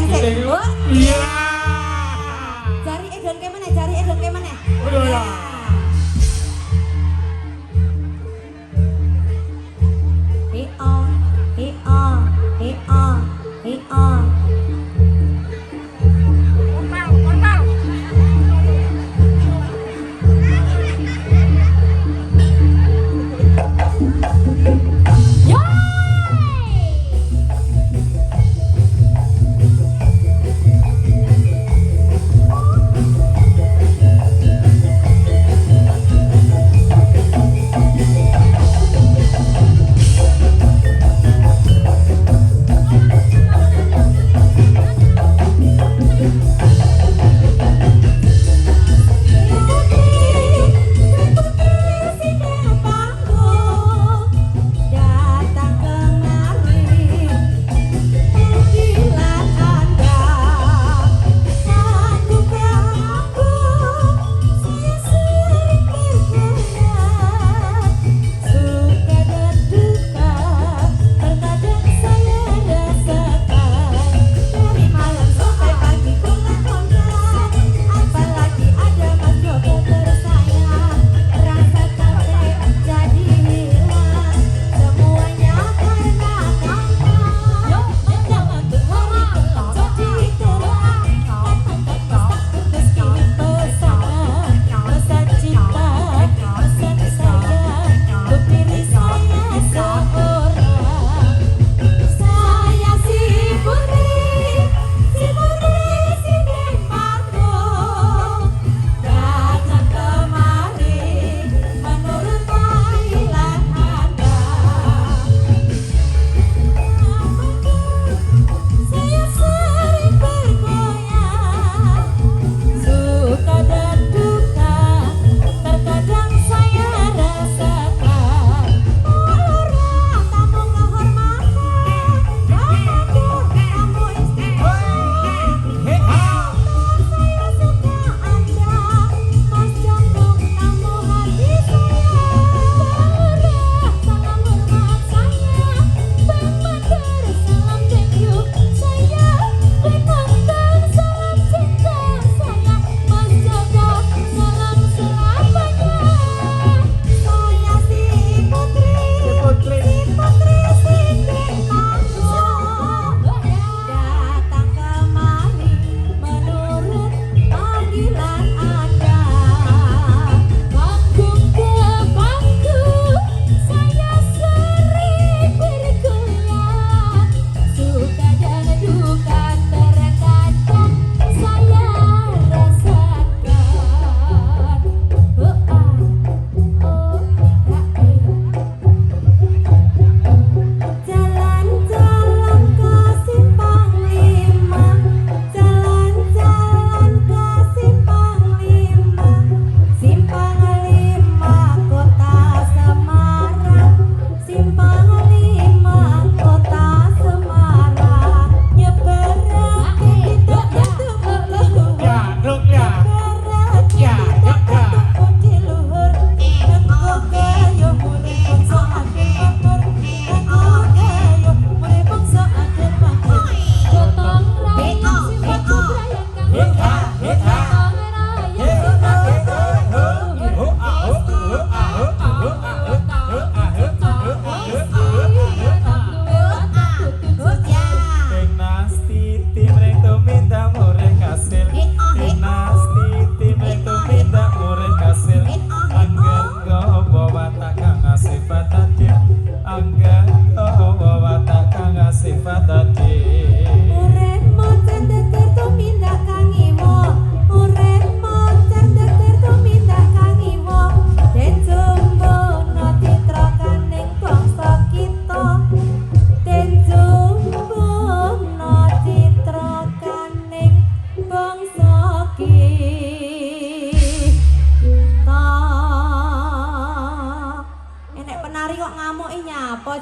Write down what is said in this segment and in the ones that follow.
sik. Iya. Jari edon ke mana? Jari edon ke mana? Udah ya.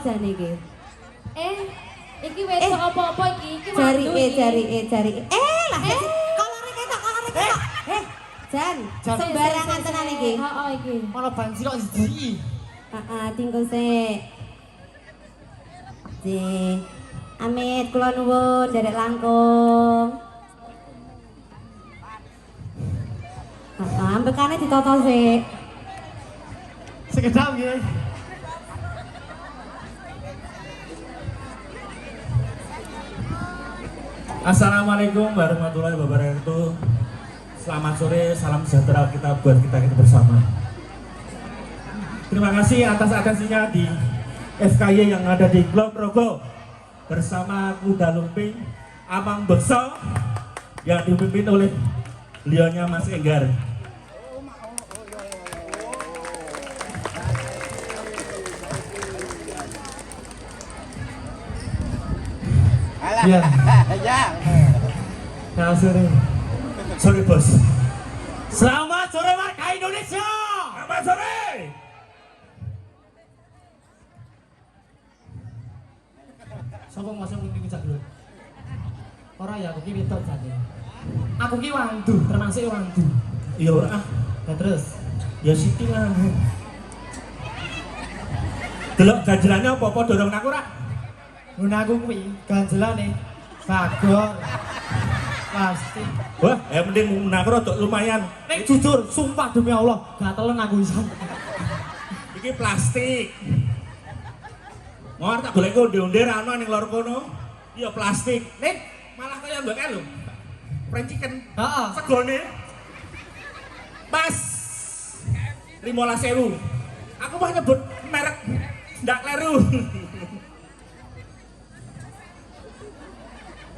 jane iki? Iki wis apa-apa iki? Iki jari. Lah kolore ketok. Jan, sembarangan tenan iki. Heeh iki. Malah banci kok siji. Heeh, tinggal sik. Amit kula nuwun derek langkung. Ambekane ditata sik. Sekedap nggih. Assalamualaikum warahmatullahi wabarakatuh. Selamat sore, salam sejahtera buat kita bersama. Terima kasih atas atensinya di FKY yang ada di Kulon Progo bersama Kuda Lumping Amang Bekso yang dipimpin oleh beliaunya Mas Enggar. Iya. Selamat sore. Sore bos. Selamat sore warga Indonesia. Selamat sore. Sopo masuk iki cak lho. Ora ya aku ki wedok jane. Aku ki wandu, termasuk wandu. Iya ora ah. Nah terus Ya siti lah. Delok ganjelannya apa-apa dorong aku ora? ngono aku kuwi ganjelane bagor. Pasti. Wah, ya mending aku rada lumayan. Nek jujur, sumpah demi Allah, gatelen aku isan. Iki plastik. Mau tak golek onde-onde ra ono ning lor kono. Iya plastik. Nih, malah kaya mbak lho. Fried chicken. Heeh. Segone. Pas 15.000. Aku mah nyebut merek ndak kleru.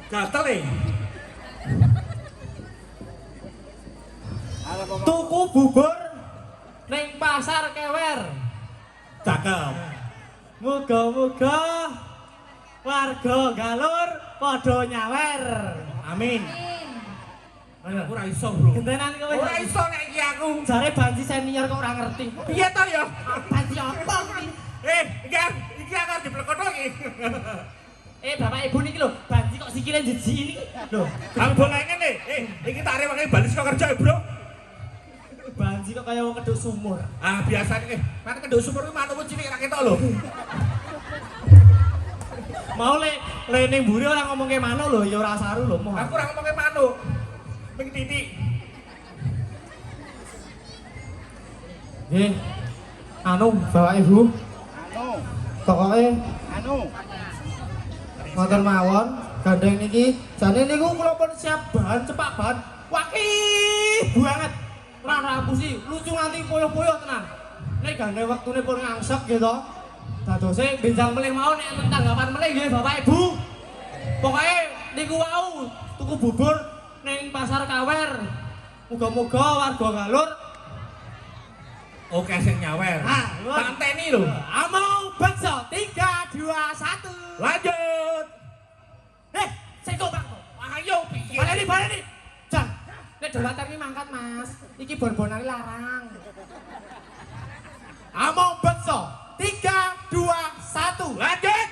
Gatel e. Tuku bubur ning pasar Kewer. Cakep. Muga-muga warga Galur padha nyawer. Amin. Ayo. Aku ora iso, Bro. Gentenan kowe. Ora iso nek iki aku. Jare banci senior kok ora ngerti. Piye to ya? Banci apa kuwi? Iki aku diplekoto iki. Bapak Ibu niki lho, banci kok sikile jiji ini. Lho, Aku boleh ngene. Iki tak arep pakai bali saka kerja, Bro. banci kok kaya wong keduk sumur. Ah, biasane nek kenduk sumur kuwi manukku cilik ra ketok lho. Mau le ning mburi ora ngomongke manuk lho, ya ora saru lho moh. Aku ora ngomongke manuk. Ping titik. Nggih. Anu, Bapak Ibu. Pokoke ngoten mawon, gandeng niki jane niku kula pun siap bahan cepak bahan. Wakih banget. Ora rapusi, lucu nganti poyo-poyo tenan. Nek gandeng wektune pun ngangsek gitu. Dadose benjang melih mau nek enten tanggapan melih nggih Bapak Ibu. Pokoke niku wau tuku bubur ning pasar Kawer. Muga-muga warga Galur Oke sing nyawer. Tak enteni lho. Amau bakso 3 2 1. Lanjut. Seko Pak. Ayo piye? Baleni. Jan. Nek dolatan iki mangkat, Mas. Iki bon-bonane larang. Amau bakso 3 2 1. Lanjut.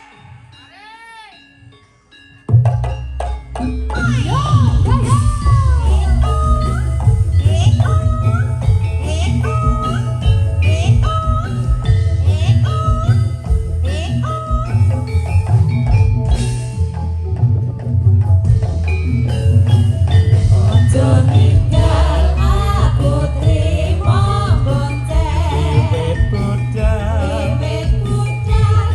Bibit budal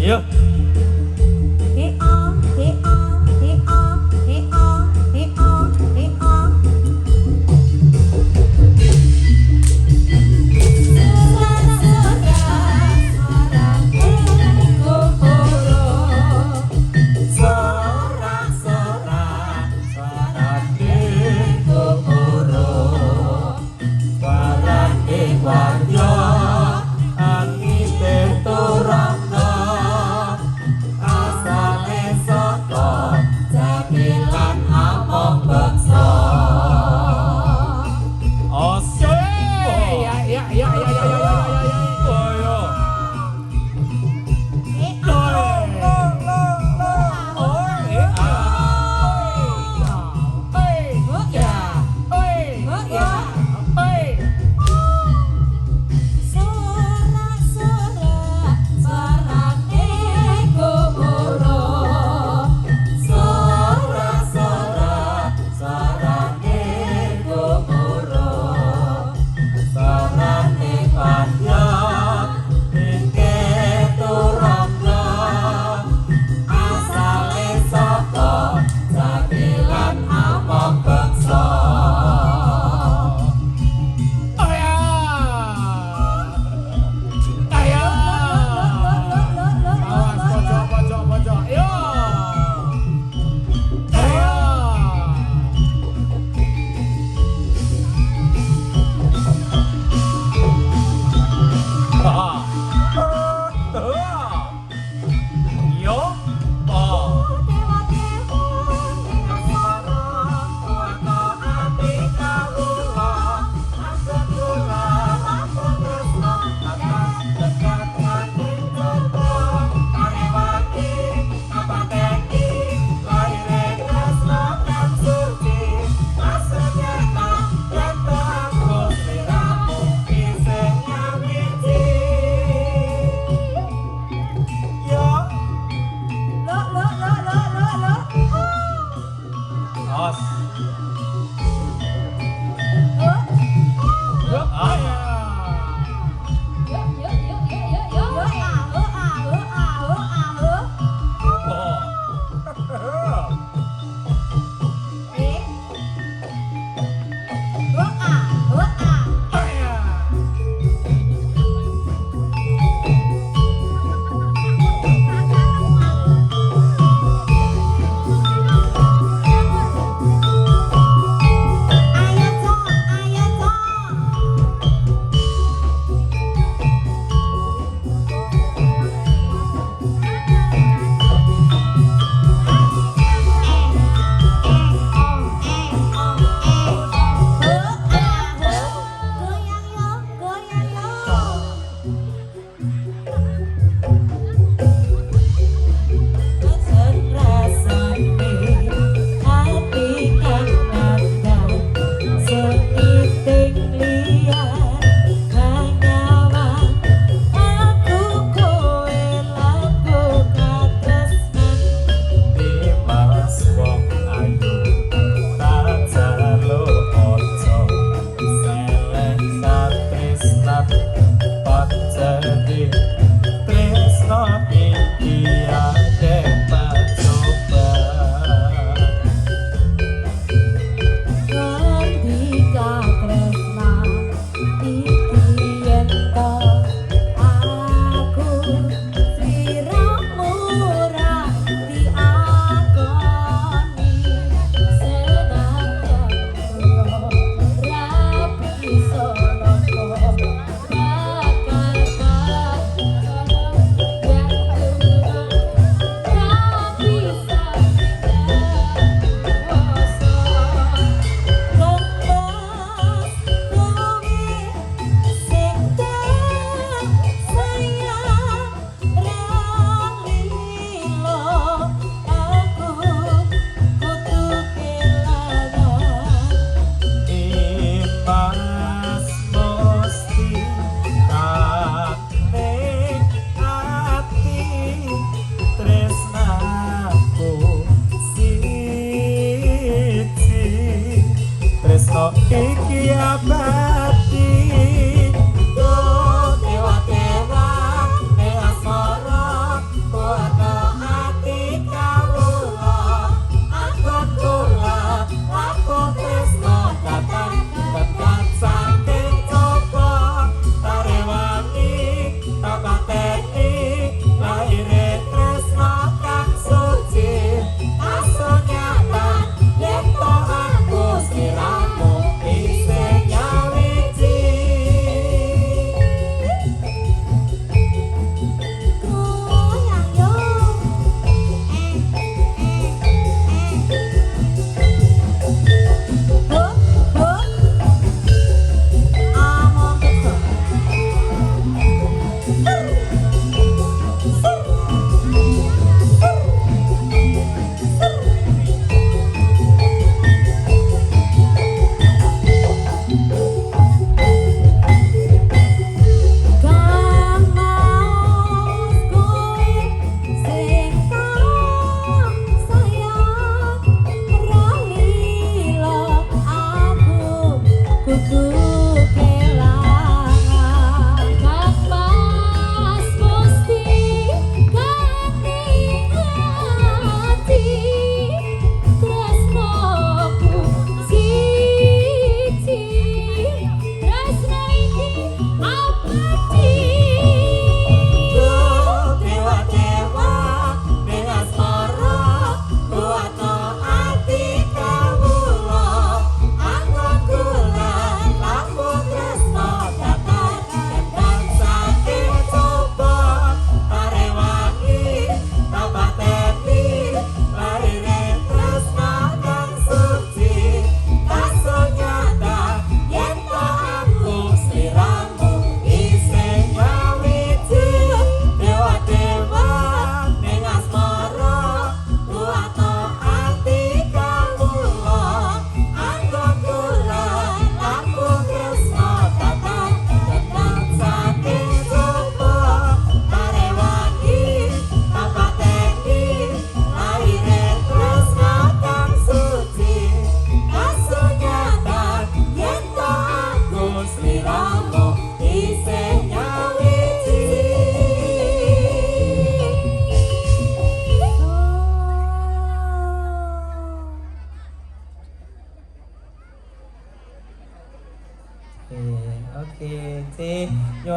Yuk.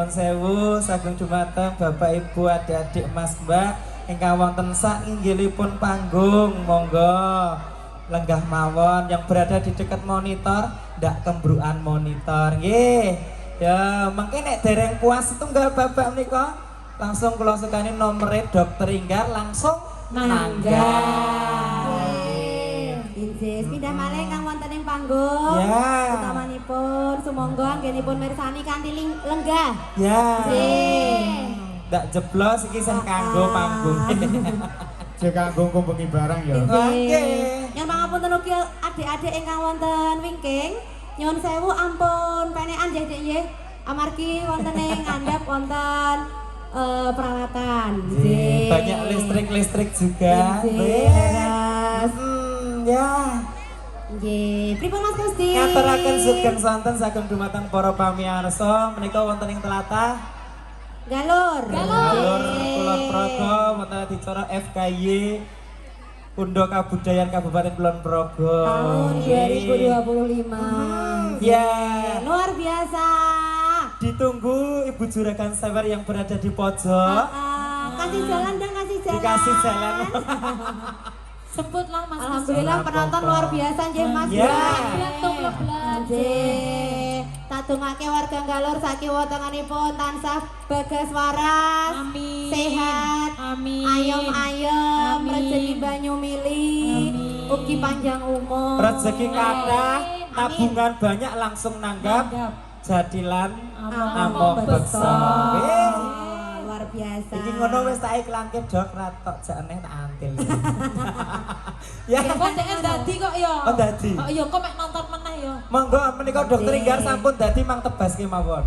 Nuwun sewu saking dumateng Bapak Ibu adik-adik Mas Mbak ingkang wonten sak inggilipun panggung, monggo lenggah mawon yang berada di dekat monitor ndak kembruan monitor nggih. Ya, mungkin nek dereng puas tunggal Bapak menika langsung kula sekani nomere Dokter Inggar langsung nanggap. Injih, pindah malih kang wonten ing panggung. Ya. Utamanipun sumangga anggenipun mirsani kanthi lenggah. Ya. Nggih. Ndak jeblos iki sing kanggo panggung. Jek kanggo kumpuki barang ya. Oke. Yang pangapunten ugi adik-adik ingkang wonten wingking, nyuwun sewu ampun penekan nggih Dik nggih. Amargi wonten ing ngandhap wonten peralatan. Nggih. Banyak listrik-listrik juga. Nggih. Leres. Ya. Nggih. Pripun Mas Gusti? Ngaturaken sugeng sonten saking dumateng para pamirsa menika wonten ing tlatah Galur. Galur Kulon Progo wonten dicara FKY Undo Kabudayan Kabupaten Kulon Progo. Tahun 2025. Ya. Luar biasa. Ditunggu Ibu Juragan Sawer yang berada di pojok. Kasih jalan dan kasih jalan. Dikasih jalan. Sebutlah Mas. Alhamdulillah penonton luar biasa nggih Mas. Ya. Nggih. Tak dongake warga Galur sakiwatenganipun tansah bagas waras. Amin. Sehat. Amin. Ayem-ayem, Amin. rezeki banyu mili, Amin. ugi panjang umur. Rezeki kathah, tabungan banyak langsung nanggap. Jadilan among beksa. Luar biasa. Iki ngono wis tak iklanke Dok ratok jane tak antil. Ya. Ya kok dek dadi kok ya. Oh dadi. Oh iya kok mek nonton meneh ya. Monggo menika Dokter Inggar sampun dadi mang tebaske mawon.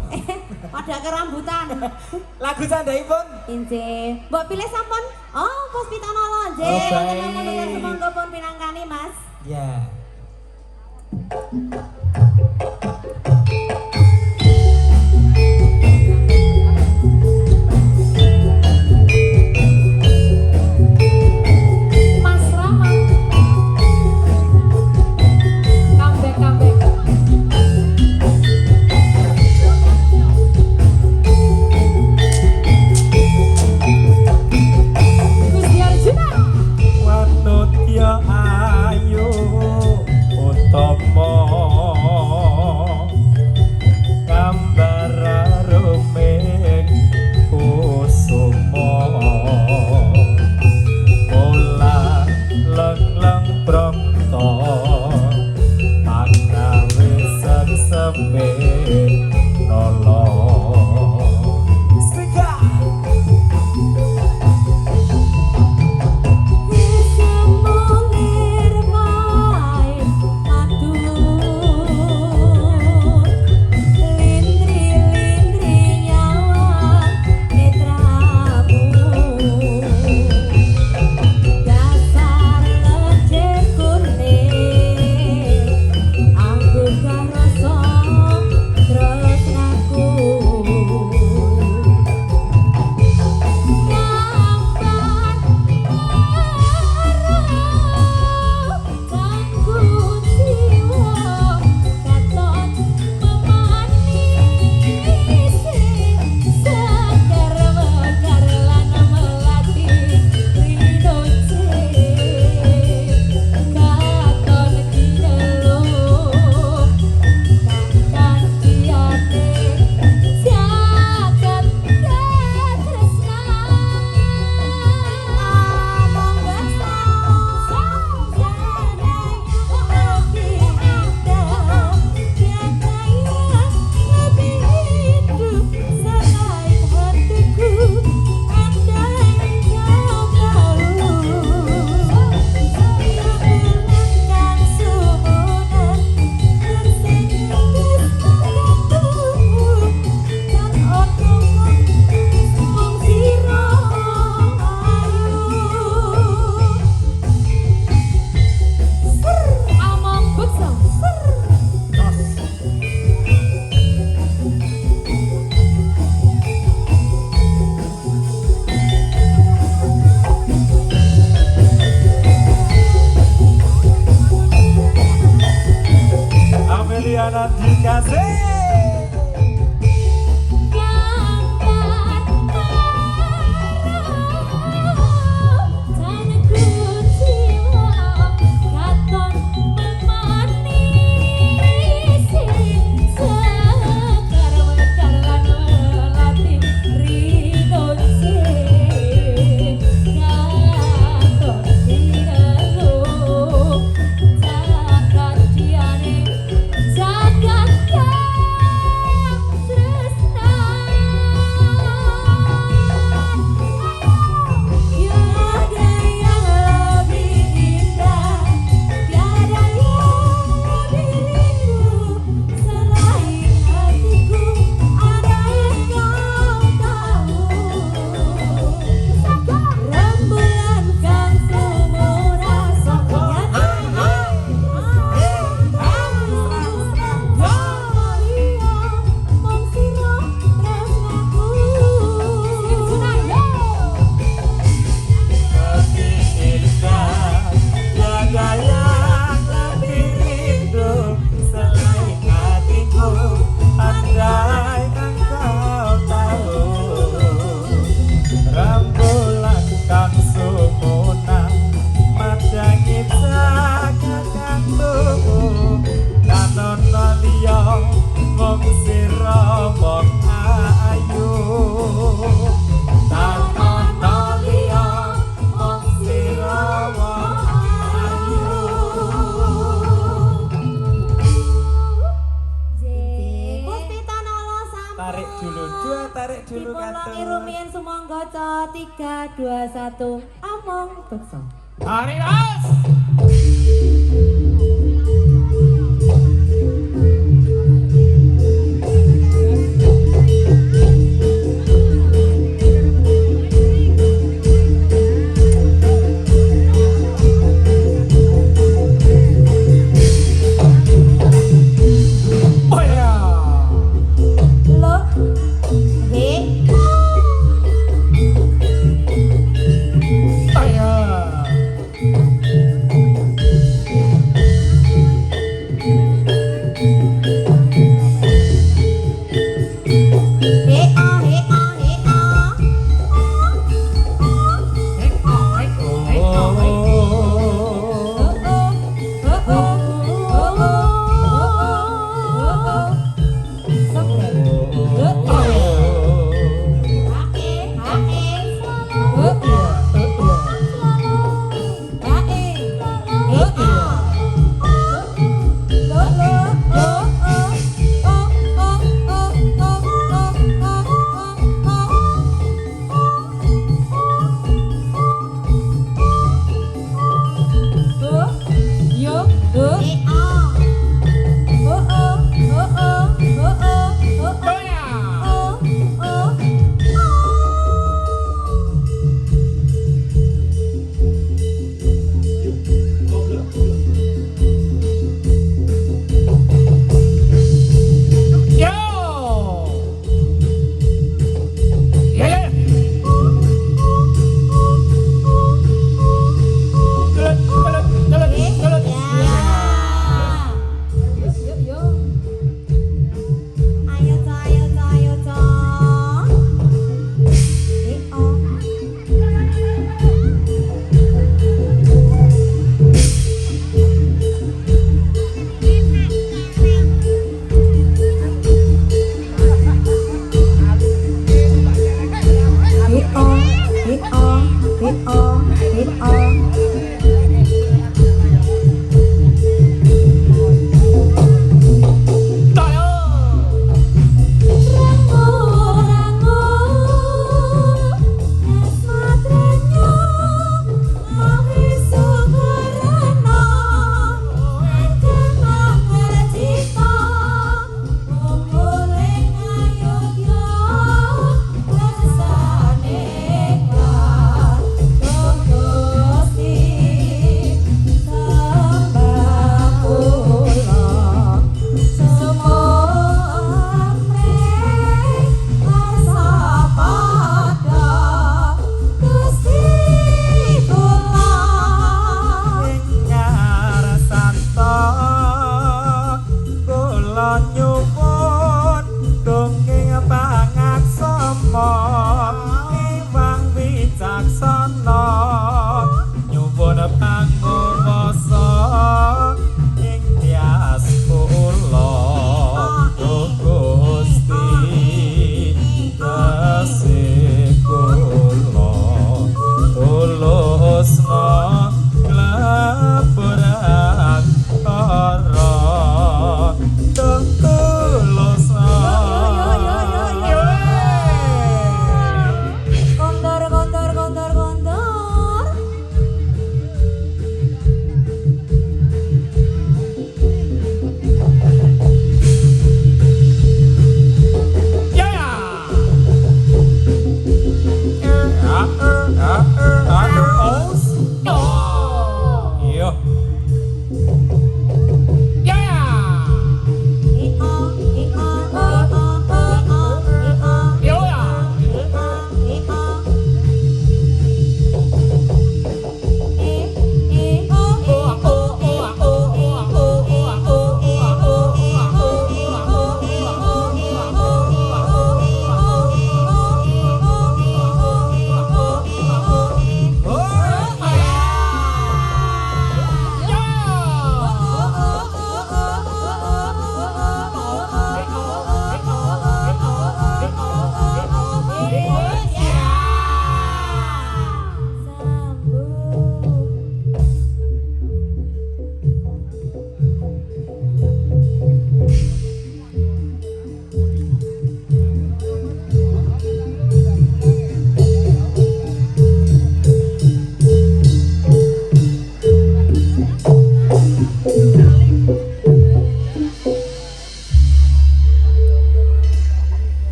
Pada kerambutan. Lagu sandhaipun. Injih. Mbok pilih sampun. Oh, Puspitanolo nggih. Oh, baik. Wonten menunggu semangga pun pinangkani, Mas. Ya. Mas Rama. Comeback. Gusti Arjuna. Wanut ya ayu 3, 2, 1, Among Bekso. Hari Ras. Lo, he,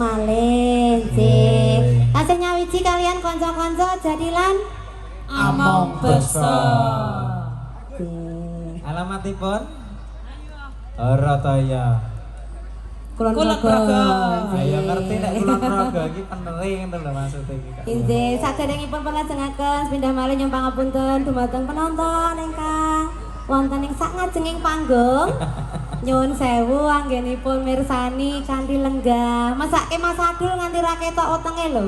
malih. Nggih. Tasih nyawiji kalian kanca-kanca jadilan Among Beso. Alamatipun Rataya. Kulon Kulon Progo. Progo. Ayo ngerti nek Kulon Progo iki penering ngono lho maksudnya iki. Kak. Inggih, saderengipun pelajengaken pindah malih nyuwun pangapunten dumateng penonton ingkang wonten ing sak ngajenging panggung. Nyuwun sewu anggenipun mirsani kanthi lenggah. Masake Mas Adul nganti ra ketok wetenge lho.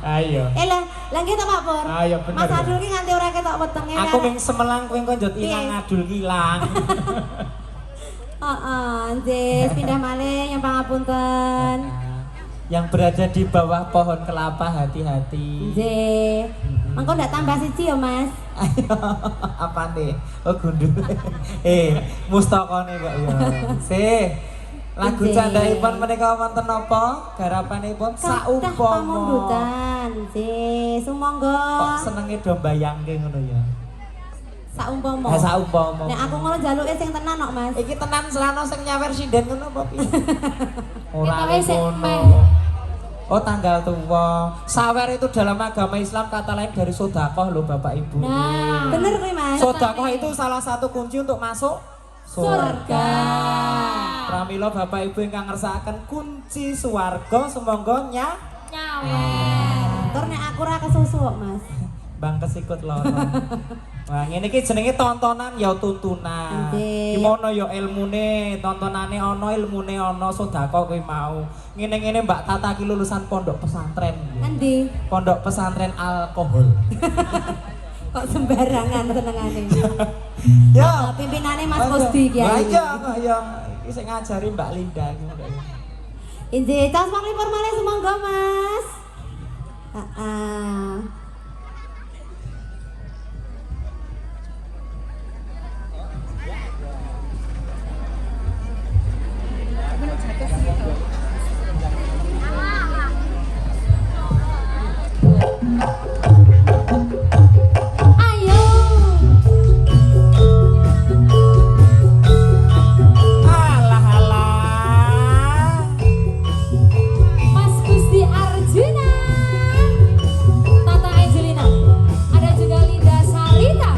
Ayo. Lah nggih to Pak Pur? Ayo, bener, Mas ya. Adul ki nganti ora ketok wetenge. Aku ming semelang kowe engko njot ilang Piye? adul kilang. Heeh, nggih, pindah malih nyuwun pangapunten. Yang berada di bawah pohon kelapa hati-hati. Nggih. Mengko ndak tambah siji ya, Mas. Ayo, apa nih? Oh gundul. Mustakone kok ya. Sih. Lagu Nggih. candhaipun menika wonten napa? Garapanipun saumpama. Pamundutan. Nggih, sumangga. Kok senenge do mbayangke ngono ya. Saumpama. Ha saumpama. Nek aku ngono jaluke sing tenan kok, Mas. Iki tenan selana sing nyawer sinden ngono apa piye? Ora Kita wis ngono. meh. Oh tanggal tua. Sawer itu dalam agama Islam kata lain dari sodakoh loh Bapak Ibu. Nah, Bener kuwi, Mas. Sodakoh itu salah satu kunci untuk masuk surga. Pramila Bapak Ibu ingkang ngersakaken kunci swarga semonggo nyawer. Tur nek aku ora kesusu kok, Mas. Bang kesikut loro. Wah, ngene iki jenenge tontonan ya tuntunan. Nggih. Gimana ya ilmune, tontonane ana, ilmune ana, sedekah kuwi mau. Ngene-ngene Mbak Tata ki lulusan pondok pesantren. Endi? Pondok pesantren alkohol. Kok sembarangan senengane. Ya, Pimpinane Mas Kusdi iki. Lah iya, kok ya iki sing ngajari Mbak Linda iki. Injih, tas panglipur malih sumangga, Mas. Heeh. Ayo. Alah alah. Mas Gusti Arjuna. Tata Angelina. Ada juga Linda Sarita.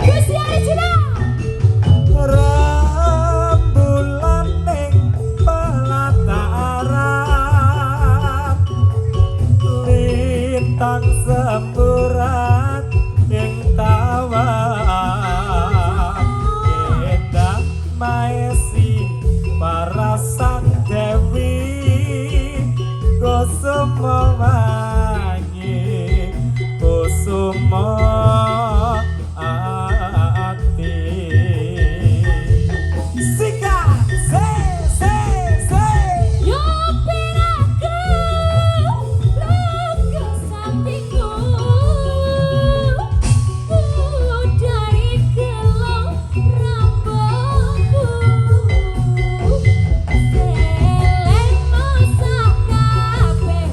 Gusti Arjuna. Rembulan ning pelataran lintang semburat ing tawang endah maesi parasan dewi kusuma wangi kusuma ati sika se Yo piraku lagu sampingku budai gelong rambutku seleno sak kabeh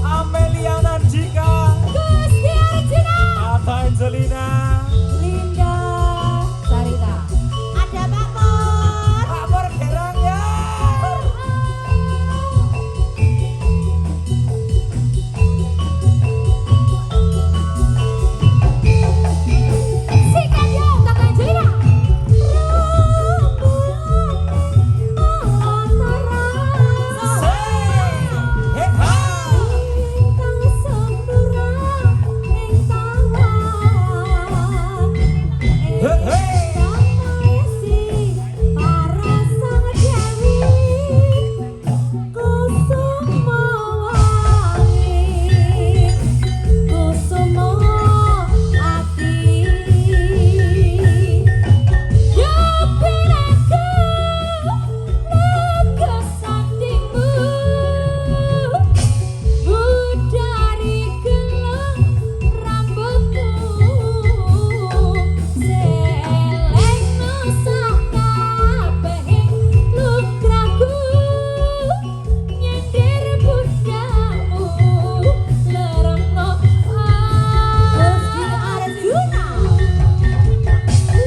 Amelia Nandika, Tata Angelina, Linda Sarita. Ada Pak Pur. Pak Pur Gerang ya. Sikat yo, Tata Angelina. Hey, ha. Hey, hey.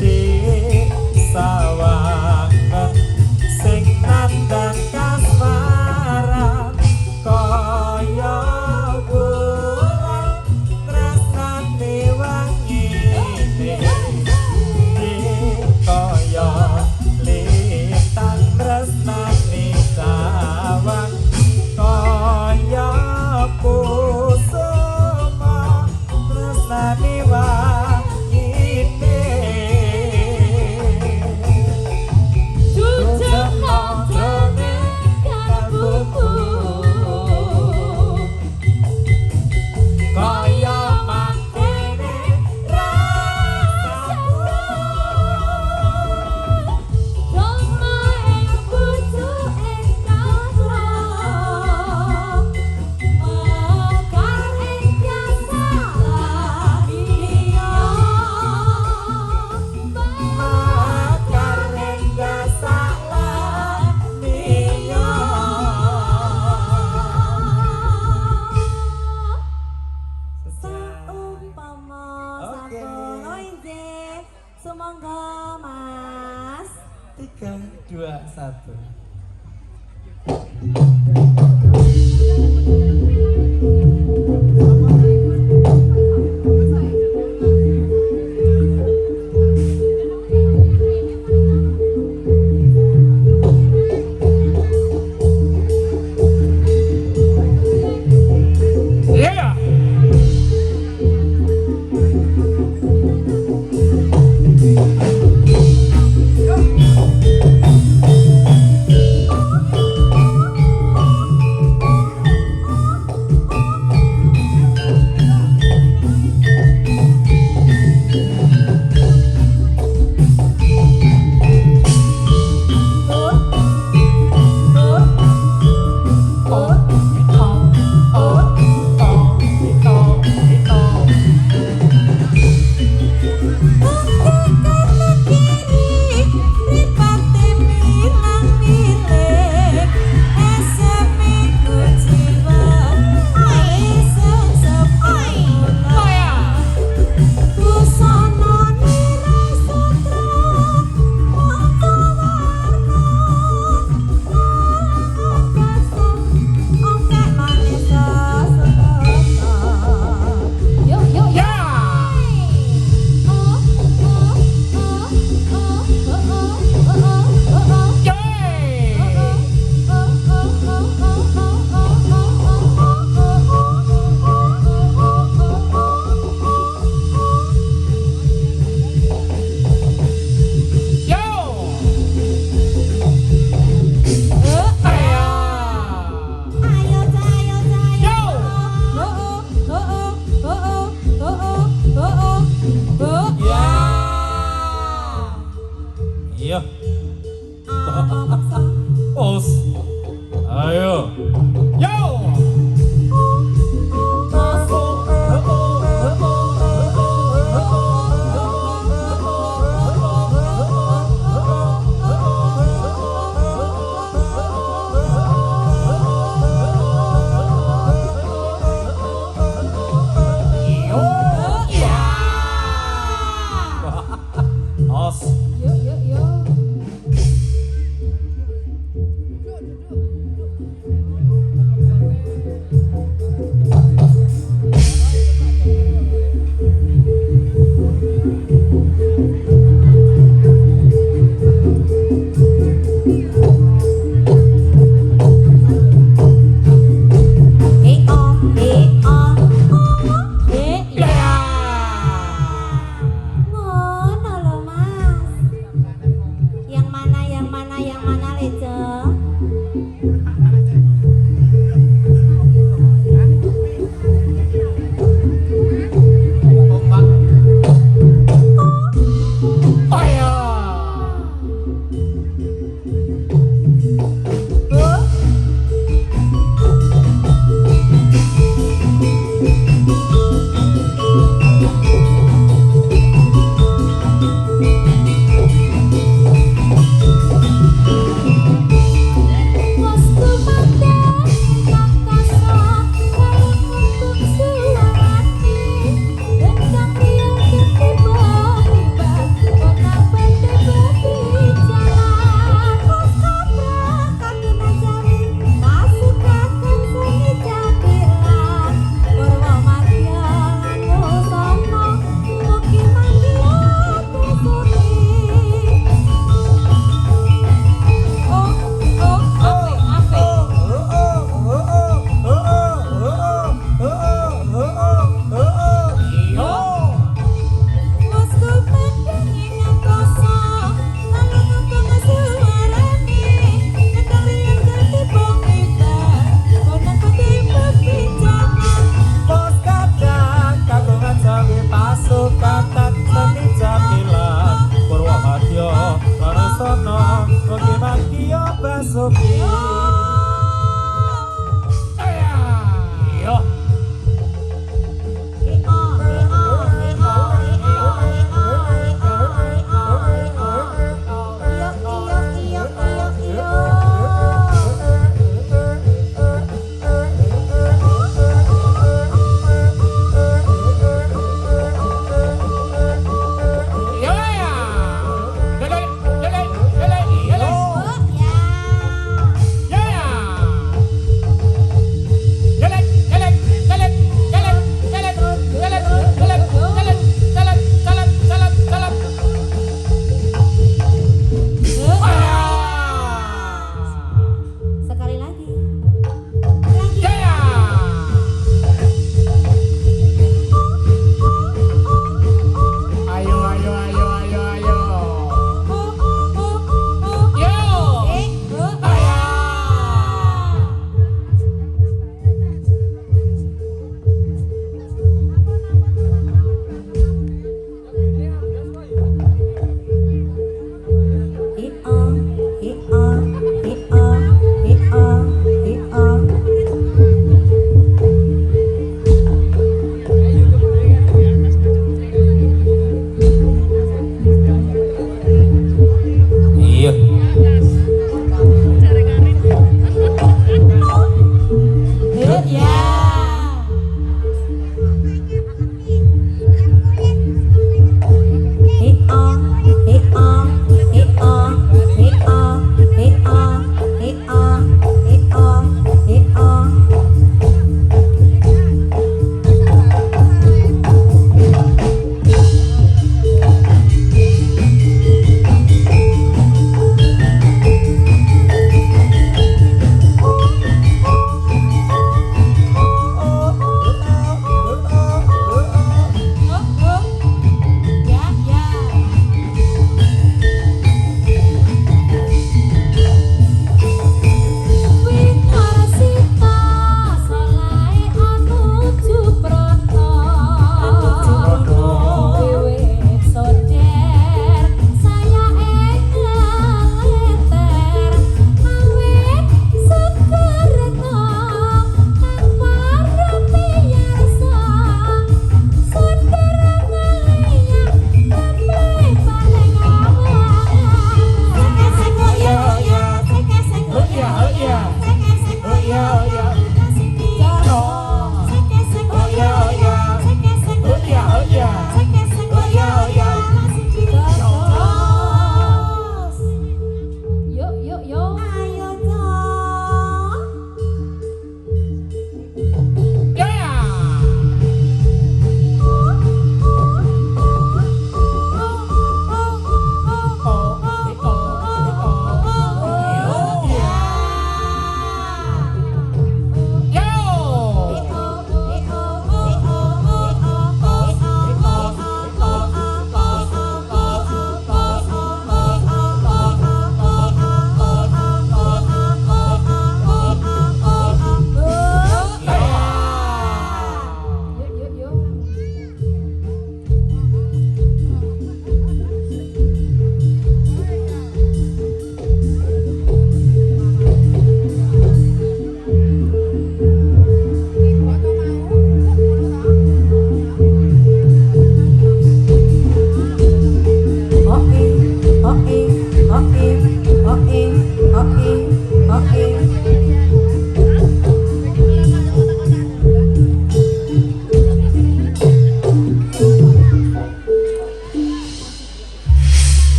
Di sawangan sing nandang kasmaran kaya bulan tresnane wangi di kaya lintang tresnane sawang kaya kusuma tresnane wangi kaya mangkene rasaku makar enggak salah niyo. Saumpama Oke. sampun oinje sumangga Mas. 3, 2, 1. Iya.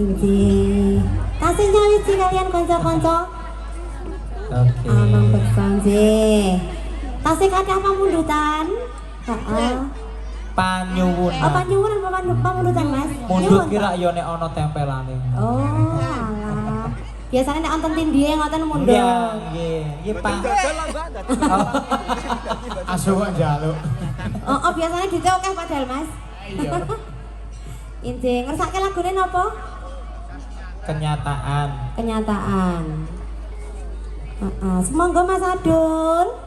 Injih. Tasih nyawiji kalian kanca-kanca. Oke. Amang beksa nggih. Tasih kathah pamundutan. Heeh. Panyuwunan. Oh, panyuwunan pamundutan, Mas. Mundut Nyuwun, kira Pak. ya nek ana tempelane. Oh, alah. Biasanya nek wonten tindhihe ngoten mundut. Iya, nggih. Nggih, Pak. Asu kok njaluk. Oh, biasanya duitnya akeh padahal, Mas. Iya. Injih, ngersake lagune napa? Kenyataan. Kenyataan. Semoga Mas Adul.